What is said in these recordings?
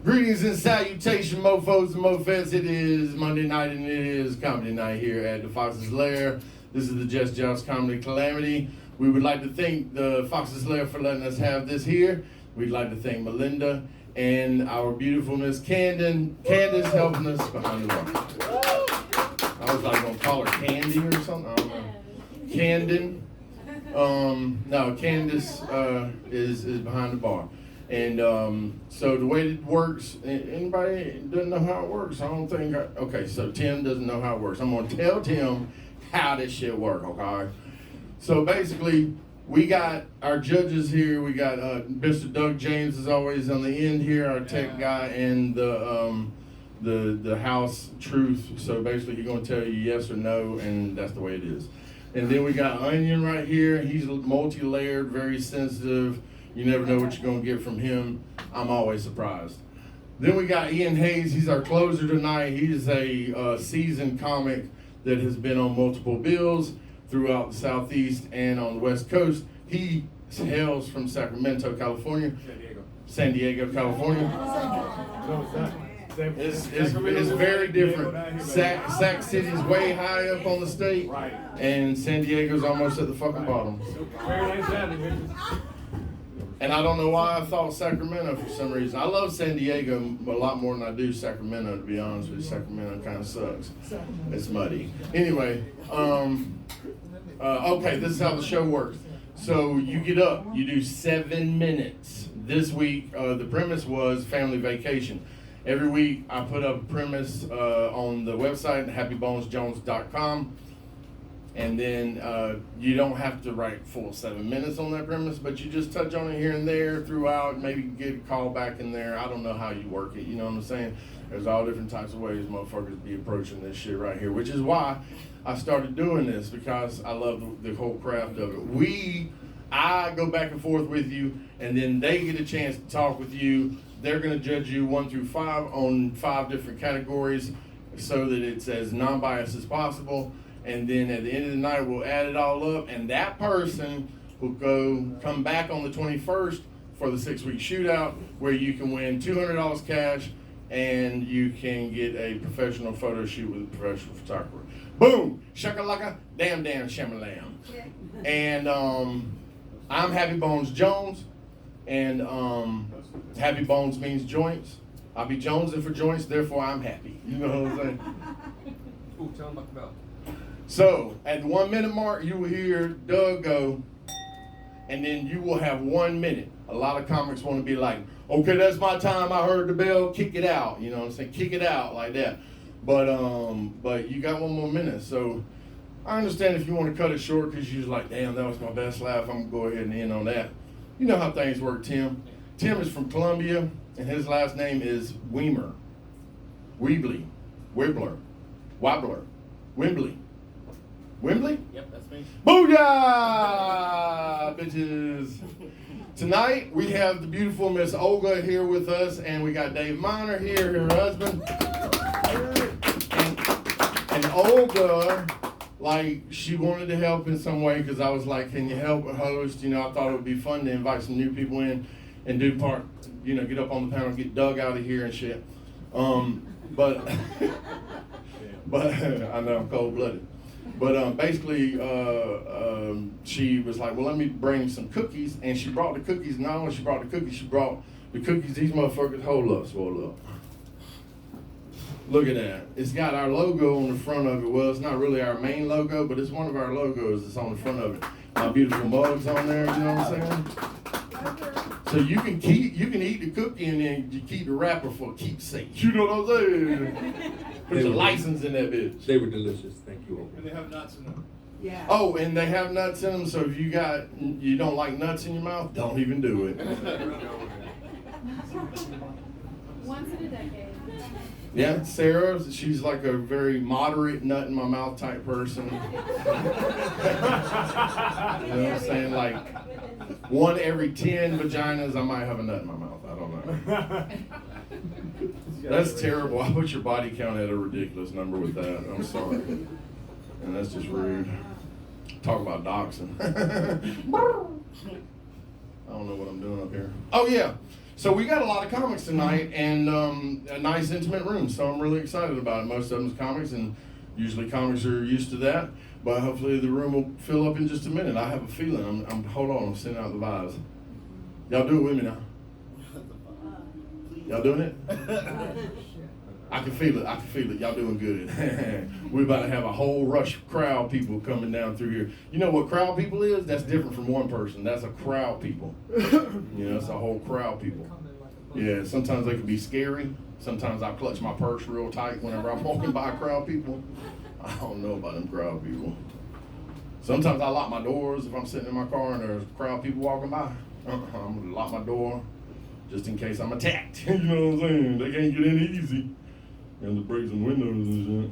Greetings and salutation, mofos and mofettes. It is Monday night and it is comedy night here at the Fox's Lair. This is the Jest, Joust comedy Calamity. We would like to thank the Fox's Lair for letting us have this here. We'd like to thank Melinda and our beautiful Miss Candace helping us behind the bar. I was like gonna call her Candy or something. I don't know. Camden. No, Candace is behind the bar. And so the way it works, anybody doesn't know how it works? I don't think, okay, so Tim doesn't know how it works. I'm going to tell Tim how this shit works, okay? So basically, we got our judges here. We got Mr. Doug James is always on the end here, our tech guy, and the house truth. So basically, he's going to tell you yes or no, and that's the way it is. And then we got Onion right here. He's multi-layered, very sensitive. You never know what you're going to get from him. I'm always surprised. Then we got Ian Hayes. He's our closer tonight. He's a seasoned comic that has been on multiple bills throughout the Southeast and on the West Coast. He hails from Sacramento, California. San Diego, California. It's very different. Sac City's way high up on the state, and San Diego's almost at the fucking bottom. And I don't know why I thought Sacramento for some reason. I love San Diego a lot more than I do Sacramento, to be honest with you. Sacramento kind of sucks. It's muddy. Anyway, okay, this is how the show works. So you get up, you do 7 minutes. This week, the premise was family vacation. Every week, I put up a premise on the website, happybonesjones.com. And then you don't have to write full 7 minutes on that premise, but you just touch on it here and there throughout, maybe get a call back in there. I don't know how you work it, you know what I'm saying? There's all different types of ways motherfuckers be approaching this shit right here, which is why I started doing this, because I love the whole craft of it. I go back and forth with you, and then they get a chance to talk with you. They're gonna judge you 1 through 5 on 5 different categories so that it's as non-biased as possible. And then at the end of the night, we'll add it all up, and that person will come back on the 21st for the 6-week shootout, where you can win $200 cash, and you can get a professional photo shoot with a professional photographer. Boom! Shakalaka, damn, shamalam. Yeah. And I'm Happy Bones Jones, and Happy Bones means joints. I'll be jonesing for joints, therefore I'm happy. You know what I'm saying? Ooh, tell them about the belt. So, at the 1 minute mark, you will hear Doug go, and then you will have 1 minute. A lot of comics want to be like, okay, that's my time, I heard the bell, kick it out. You know what I'm saying? Kick it out like that. But you got 1 more minute. So, I understand if you want to cut it short because you're just like, damn, that was my best laugh, I'm going to go ahead and end on that. You know how things work, Tim. Tim is from Columbia, and his last name is Weimer. Weebly. Wibbler. Wobbler. Wembley. Wembley? Yep, that's me. Booyah, bitches. Tonight, we have the beautiful Miss Olga here with us, and we got Dave Miner here, her husband. And Olga, like, she wanted to help in some way, because I was like, can you help host? You know, I thought it would be fun to invite some new people in and do part, you know, get up on the panel, get Doug out of here and shit. But I know I'm cold-blooded. But basically, she was like, well, let me bring some cookies. And she brought the cookies. Not only she brought the cookies, she brought the cookies. These motherfuckers, hold up, swallow up. Look at that. It's got our logo on the front of it. Well, it's not really our main logo, but it's one of our logos that's on the front of it. My beautiful mugs on there, you know what I'm saying? So you can eat the cookie and then you keep the wrapper for keepsake. You know what I'm saying? Put your license in that bitch. They were delicious. Thank you. And they have nuts in them. Yeah. Oh, and they have nuts in them, so if you don't like nuts in your mouth, don't even do it. Once in a decade. Yeah, Sarah, she's like a very moderate nut in my mouth type person. You know what I'm saying? Like 1 every 10 vaginas, I might have a nut in my mouth. I don't know. That's terrible. I put your body count at a ridiculous number with that. I'm sorry. And that's just rude. Talk about doxing. I don't know what I'm doing up here. Oh, yeah. So we got a lot of comics tonight and a nice intimate room. So I'm really excited about it. Most of them's comics, and usually comics are used to that. But hopefully the room will fill up in just a minute. I have a feeling. Hold on. I'm sending out the vibes. Y'all do it with me now. Y'all doing it? I can feel it. I can feel it. Y'all doing good. We're about to have a whole rush of crowd people coming down through here. You know what crowd people is? That's different from one person. That's a crowd people. You know, it's a whole crowd people. Yeah, sometimes they can be scary. Sometimes I clutch my purse real tight whenever I'm walking by crowd people. I don't know about them crowd people. Sometimes I lock my doors if I'm sitting in my car and there's crowd people walking by. I'm going to lock my door just in case I'm attacked. You know what I'm saying? They can't get in easy. And to break some windows and shit.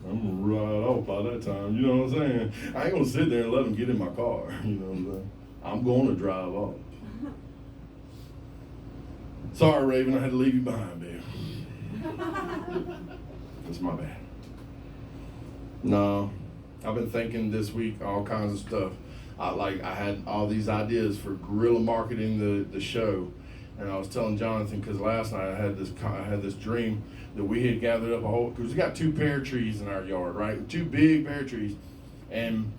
I'm gonna ride off by that time, you know what I'm saying? I ain't gonna sit there and let them get in my car, you know what I'm saying? I'm gonna drive off. Sorry, Raven, I had to leave you behind, babe. That's my bad. No, I've been thinking this week all kinds of stuff. I had all these ideas for guerrilla marketing the show. And I was telling Jonathan, because last night I had this dream that we had gathered up because we got 2 pear trees in our yard, right? 2 big pear trees. And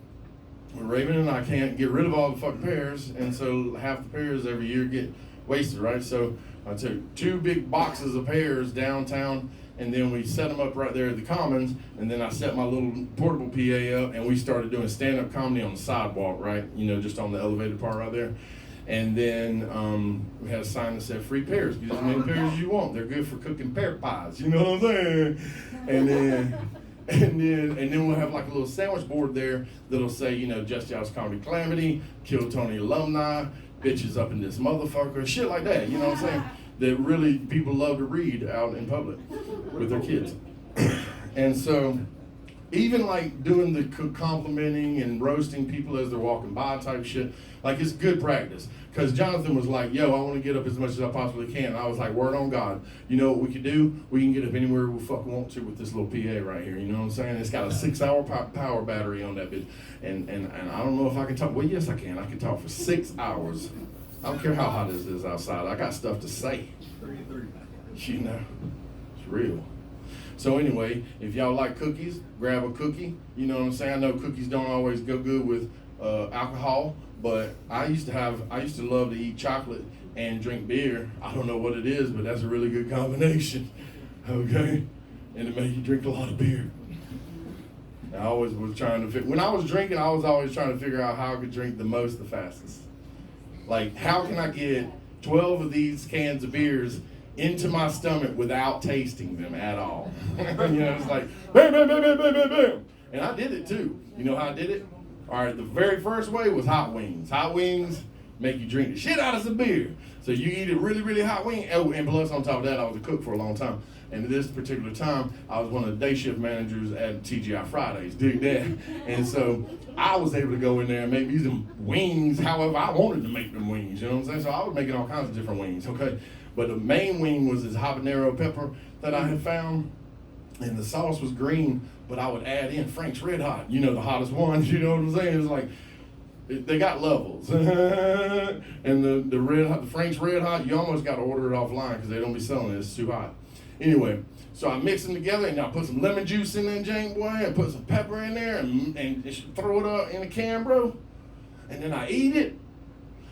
Raven and I can't get rid of all the fucking pears, and so half the pears every year get wasted, right? So I took 2 big boxes of pears downtown, and then we set them up right there at the Commons, and then I set my little portable PA up, and we started doing stand-up comedy on the sidewalk, right? You know, just on the elevated part right there. And then we had a sign that said free pears. Get as many pears as you want. They're good for cooking pear pies. You know what I'm saying? And then we'll have like a little sandwich board there that'll say, you know, Just Joust Comedy Calamity, Kill Tony alumni, bitches up in this motherfucker, shit like that. You know what I'm saying? That really people love to read out in public with their kids. And so even like doing the complimenting and roasting people as they're walking by type shit, like it's good practice. Because Jonathan was like, yo, I want to get up as much as I possibly can. And I was like, word on God. You know what we could do? We can get up anywhere we fucking want to with this little PA right here. You know what I'm saying? It's got a 6-hour power battery on that bitch. And I don't know if I can talk. Well, yes, I can. I can talk for 6 hours. I don't care how hot it is outside. I got stuff to say. You know, it's real. So anyway, if y'all like cookies, grab a cookie. You know what I'm saying? I know cookies don't always go good with alcohol, but I used to love to eat chocolate and drink beer. I don't know what it is, but that's a really good combination. Okay? And it made you drink a lot of beer. I always was trying to when I was drinking, I was always trying to figure out how I could drink the most the fastest. Like, how can I get 12 of these cans of beers into my stomach without tasting them at all? You know, it's like, bam, bam, bam, bam, bam, bam, bam. And I did it too. You know how I did it? All right, the very first way was hot wings. Hot wings make you drink the shit out of some beer. So you eat a really, really hot wing. Oh, and plus on top of that, I was a cook for a long time. And at this particular time, I was one of the day shift managers at TGI Fridays, dig that. And so I was able to go in there and make me some wings however I wanted to make them wings, you know what I'm saying? So I was making all kinds of different wings, okay? But the main wing was this habanero pepper that I had found, and the sauce was green, but I would add in Frank's Red Hot, you know, the hottest ones, you know what I'm saying? It's like, they got levels. And the Red Hot, the Frank's Red Hot, you almost got to order it offline because they don't be selling it, it's too hot. Anyway, so I mix them together, and I put some lemon juice in there, Jane boy, and put some pepper in there, and throw it up in a can, bro. And then I eat it,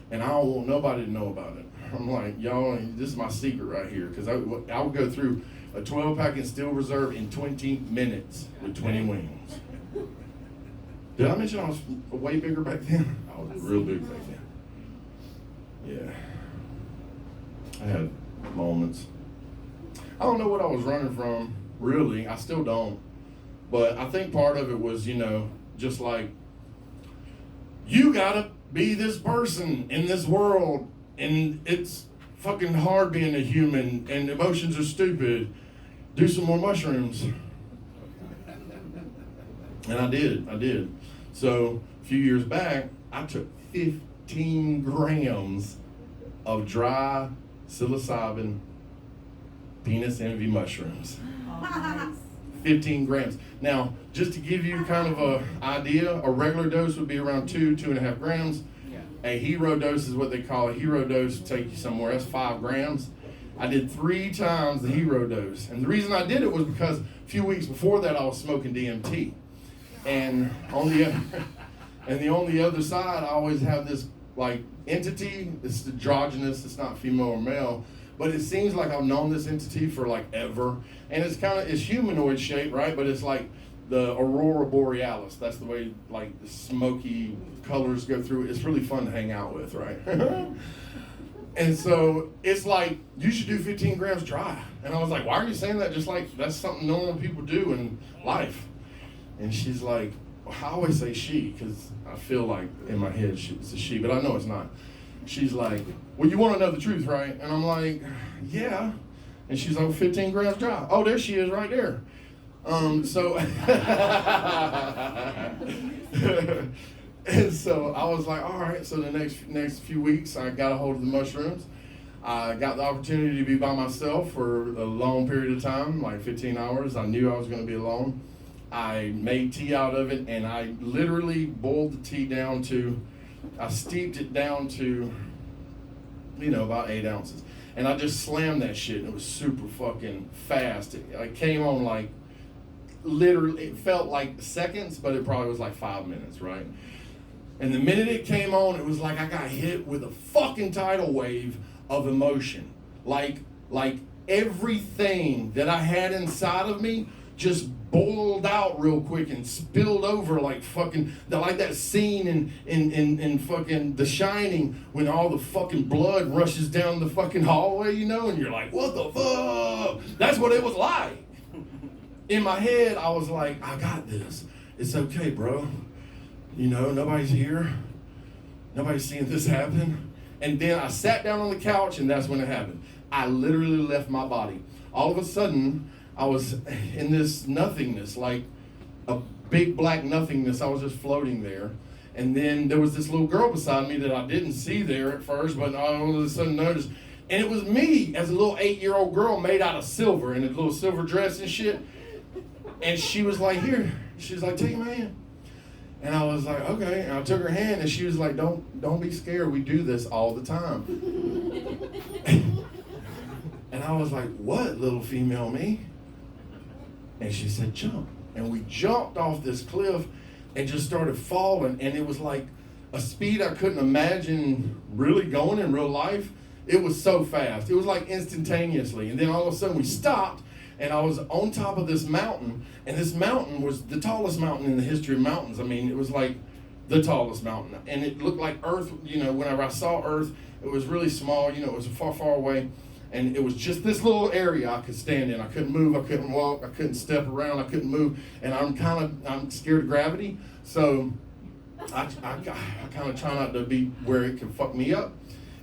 and I don't want nobody to know about it. I'm like, y'all, this is my secret right here, because I would go through a 12-pack in Steel Reserve in 20 minutes with 20 wings. Did I mention I was way bigger back then? I was real big back then. Yeah. I had moments. I don't know what I was running from, really. I still don't. But I think part of it was, you know, just like, you gotta be this person in this world, and it's fucking hard being a human, and emotions are stupid. Do some more mushrooms. And I did. So a few years back, I took 15 grams of dry psilocybin penis envy mushrooms. 15 grams. Now, just to give you kind of an idea, a regular dose would be around 2.5 grams. A hero dose is what they call a hero dose to take you somewhere. That's 5 grams. I did 3 times the hero dose. And the reason I did it was because a few weeks before that I was smoking DMT. And on the other side, I always have this like entity. It's androgynous, it's not female or male. But it seems like I've known this entity for like ever. And it's humanoid shape, right? But it's like the aurora borealis. That's the way like the smoky colors go through it. It's really fun to hang out with, right? And so it's like, you should do 15 grams dry. And I was like, why are you saying that? Just like, that's something normal people do in life. And she's like, well, I always say she, because I feel like in my head it's a she, but I know it's not. She's like, well, you want to know the truth, right? And I'm like, yeah. And she's like, 15 grams dry. Oh, there she is right there. And so I was like, all right. So the next few weeks, I got a hold of the mushrooms. I got the opportunity to be by myself for a long period of time, like 15 hours. I knew I was going to be alone. I made tea out of it, and I literally boiled the tea down to, I steeped it down to, about 8 ounces. And I just slammed that shit, and it was super fucking fast. It came on like, literally, it felt like seconds, but it probably was like 5 minutes, right? And the minute it came on, it was like I got hit with a fucking tidal wave of emotion. Like everything that I had inside of me just boiled out real quick and spilled over like fucking, like that scene in fucking The Shining when all the fucking blood rushes down the fucking hallway, and you're like, what the fuck? That's what it was like. In my head, I was like, I got this. It's okay, bro. Nobody's here. Nobody's seeing this happen. And then I sat down on the couch, and that's when it happened. I literally left my body. All of a sudden, I was in this nothingness, like a big black nothingness. I was just floating there. And then there was this little girl beside me that I didn't see there at first, but I all of a sudden noticed. And it was me as a little 8-year-old girl made out of silver in a little silver dress and shit. And she was like, here. She was like, take my hand. And I was like, okay. And I took her hand, and she was like, don't be scared. We do this all the time. And I was like, what, little female me? And she said, jump. And we jumped off this cliff and just started falling. And it was like a speed I couldn't imagine really going in real life. It was so fast. It was like instantaneously. And then all of a sudden we stopped, and I was on top of this mountain. And this mountain was the tallest mountain in the history of mountains. I mean, it was like the tallest mountain. And it looked like Earth, whenever I saw Earth, it was really small. It was far, far away. And it was just this little area I could stand in. I couldn't move, I couldn't walk, I couldn't step around, I couldn't move. And I'm scared of gravity. So I kind of try not to be where it can fuck me up.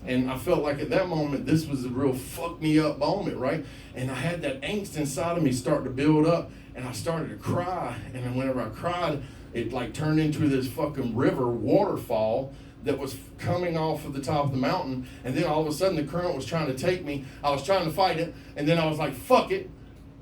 And I felt like at that moment, this was a real fuck me up moment, right? And I had that angst inside of me start to build up, and I started to cry. And then whenever I cried, it like turned into this fucking river waterfall that was coming off of the top of the mountain. And then all of a sudden the current was trying to take me. I was trying to fight it. And then I was like, fuck it.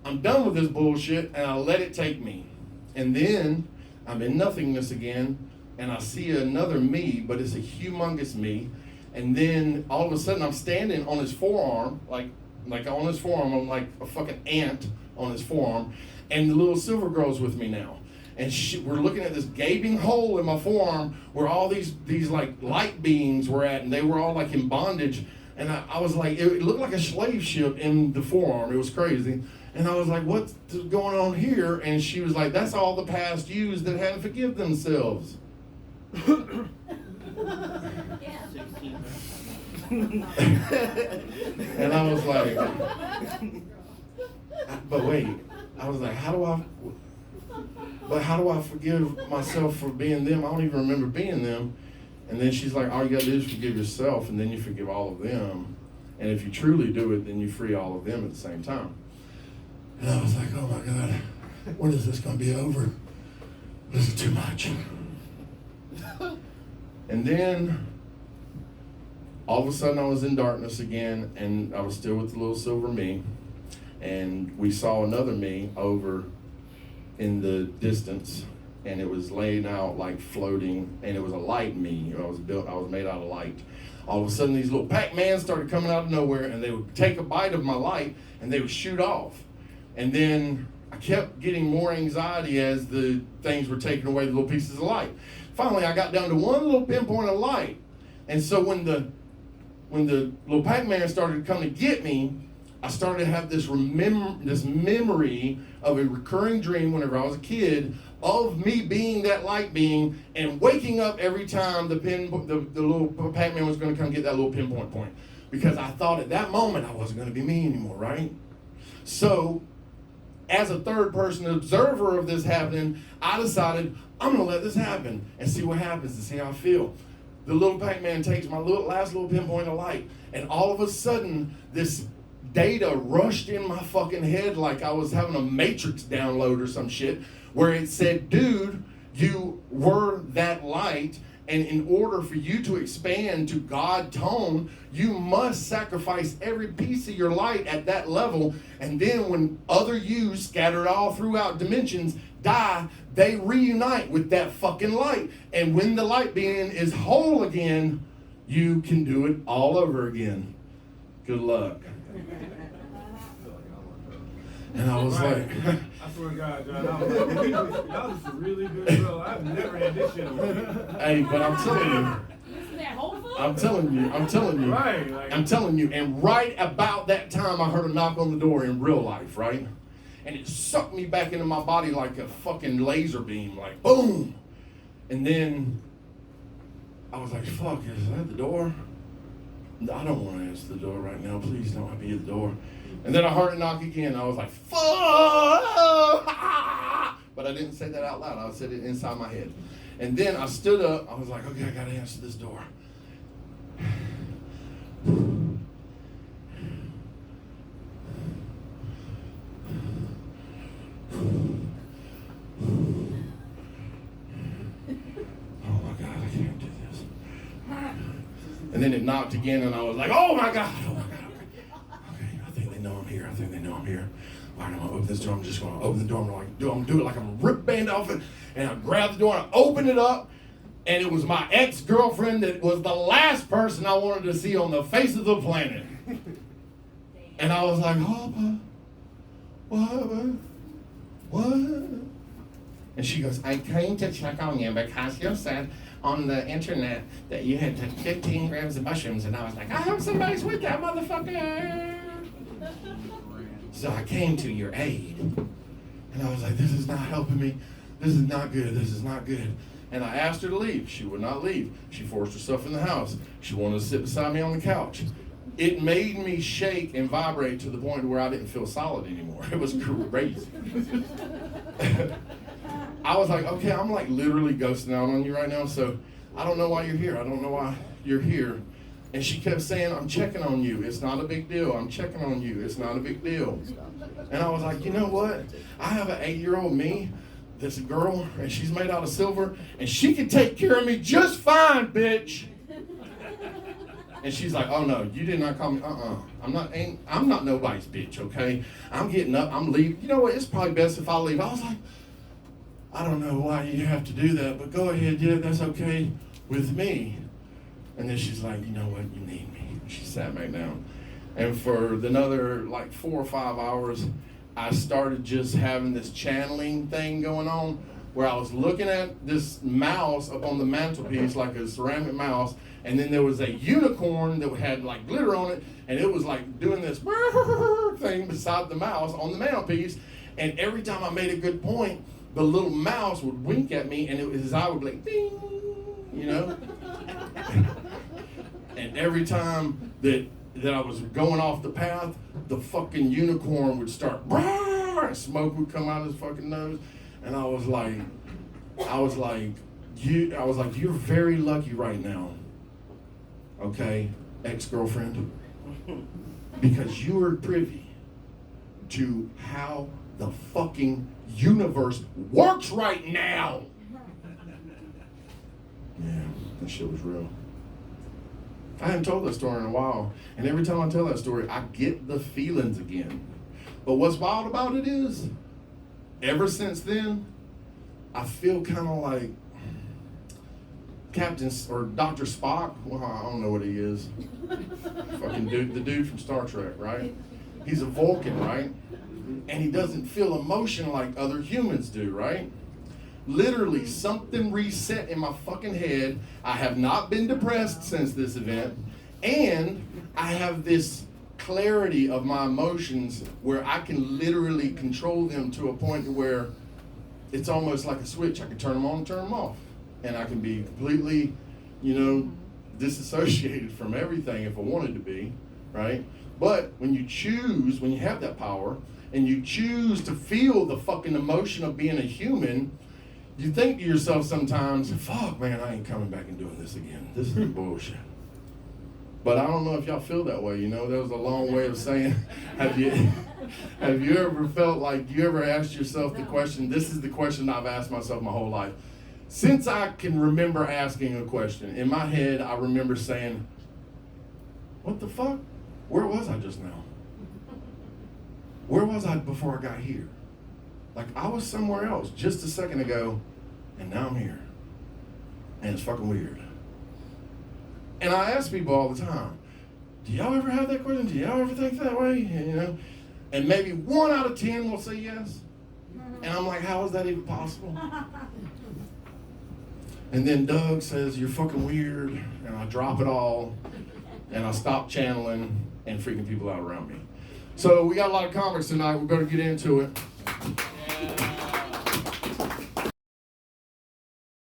I'm done with this bullshit. And I let it take me. And then I'm in nothingness again. And I see another me, but it's a humongous me. And then all of a sudden I'm standing on his forearm, like on his forearm, I'm like a fucking ant on his forearm. And the little silver girl's with me now. And we're looking at this gaping hole in my forearm where all these like light beings were at, and they were all like in bondage. And I was like, it looked like a slave ship in the forearm. It was crazy. And I was like, what's going on here? And she was like, that's all the past yous that hadn't forgive themselves. And I was like, but wait, I was like, how do I forgive myself for being them? I don't even remember being them. And then she's like, all you gotta do is forgive yourself, and then you forgive all of them. And if you truly do it, then you free all of them at the same time. And I was like, oh my God, when is this gonna be over? This is too much. And then all of a sudden I was in darkness again, and I was still with the little silver me. And we saw another me over in the distance. and it was laying out like floating, and it was a light me. I was made out of light. All of a sudden, these little Pac-Mans started coming out of nowhere, and they would take a bite of my light, and they would shoot off. And then I kept getting more anxiety as the things were taking away the little pieces of light. Finally, I got down to one little pinpoint of light. And so when the little Pac-Man started to come to get me, I started to have this memory of a recurring dream whenever I was a kid of me being that light being and waking up every time the little Pac-Man was going to come get that little pinpoint point. Because I thought at that moment I wasn't going to be me anymore, right? So, as a third-person observer of this happening, I decided I'm going to let this happen and see what happens and see how I feel. The little Pac-Man takes my last little pinpoint of light, and all of a sudden, this data rushed in my fucking head like I was having a Matrix download or some shit, where it said, dude, you were that light, and in order for you to expand to God tone, you must sacrifice every piece of your light at that level, and then when other yous scattered all throughout dimensions die, they reunite with that fucking light. And when the light being is whole again, you can do it all over again. Good luck. And I was like, I swear to God, John, that was a really good show. I've never had this shit on. hey, but I'm telling you. Isn't that hopeful? I'm telling you. Right, like, I'm telling you. And right about that time, I heard a knock on the door in real life, right? And it sucked me back into my body like a fucking laser beam, like boom. And then I was like, fuck, is that the door? I don't want to answer the door right now. Please don't let me at the door. And then I heard it knock again. I was like, fuck! But I didn't say that out loud. I said it inside my head. And then I stood up. I was like, okay, I got to answer this door. And then it knocked again, and I was like, oh my God. Okay, I think they know I'm here. All right, I'm going to open this door. I'm just going to open the door. I'm going to do it like I'm going to rip the band off it. And I grabbed the door, and I opened it up, and it was my ex-girlfriend that was the last person I wanted to see on the face of the planet. And I was like, oh, what? And she goes, I came to check on you because you said on the internet that you had 15 grams of mushrooms. And I was like, I hope somebody's with that motherfucker. So I came to your aid. And I was like, this is not helping me. This is not good. And I asked her to leave. She would not leave. She forced herself in the house. She wanted to sit beside me on the couch. It made me shake and vibrate to the point where I didn't feel solid anymore. It was crazy. I was like, okay, I'm like literally ghosting out on you right now, so I don't know why you're here. I don't know why you're here. And she kept saying, I'm checking on you. It's not a big deal. I'm checking on you. It's not a big deal. And I was like, you know what? I have an 8-year-old me that's a girl, and she's made out of silver, and she can take care of me just fine, bitch. And she's like, oh no, you did not call me. I'm not nobody's bitch, okay? I'm getting up, I'm leaving. You know what? It's probably best if I leave. I was like, I don't know why you have to do that, but go ahead, yeah, that's okay with me. And then she's like, you know what? You need me. She sat back down. And for another like 4 or 5 hours, I started just having this channeling thing going on where I was looking at this mouse up on the mantelpiece, like a ceramic mouse, and then there was a unicorn that had like glitter on it, and it was like doing this thing beside the mouse on the mantelpiece, and every time I made a good point, the little mouse would wink at me, and his eye would be like, ding, you know? And every time that I was going off the path, the fucking unicorn would start, and smoke would come out of his fucking nose. And I was like, you're very lucky right now, okay, ex-girlfriend, because you are privy to how the fucking universe works right now. Yeah, that shit was real. I haven't told that story in a while, and every time I tell that story, I get the feelings again. But what's wild about it is, ever since then, I feel kind of like Captain or Dr. Spock. Well, I don't know what he is. Fucking dude, the dude from Star Trek, right? He's a Vulcan, right? And he doesn't feel emotion like other humans do, right? Literally, something reset in my fucking head. I have not been depressed since this event. And I have this clarity of my emotions where I can literally control them to a point where it's almost like a switch. I can turn them on and turn them off. And I can be completely, disassociated from everything if I wanted to be, right? But when you have that power, and you choose to feel the fucking emotion of being a human, you think to yourself sometimes, fuck man, I ain't coming back and doing this again. This is bullshit. But I don't know if y'all feel that way, That was a long way of saying, have you ever felt like, you ever asked yourself the question, this is the question I've asked myself my whole life. Since I can remember asking a question, in my head I remember saying, what the fuck? Where was I just now? Where was I before I got here? Like I was somewhere else just a second ago, and now I'm here. And it's fucking weird. And I ask people all the time, do y'all ever have that question? Do y'all ever think that way? And maybe 1 out of 10 will say yes. And I'm like, how is that even possible? And then Doug says, you're fucking weird. And I drop it all. And I stop channeling and freaking people out around me. So we got a lot of comics tonight. We better get into it.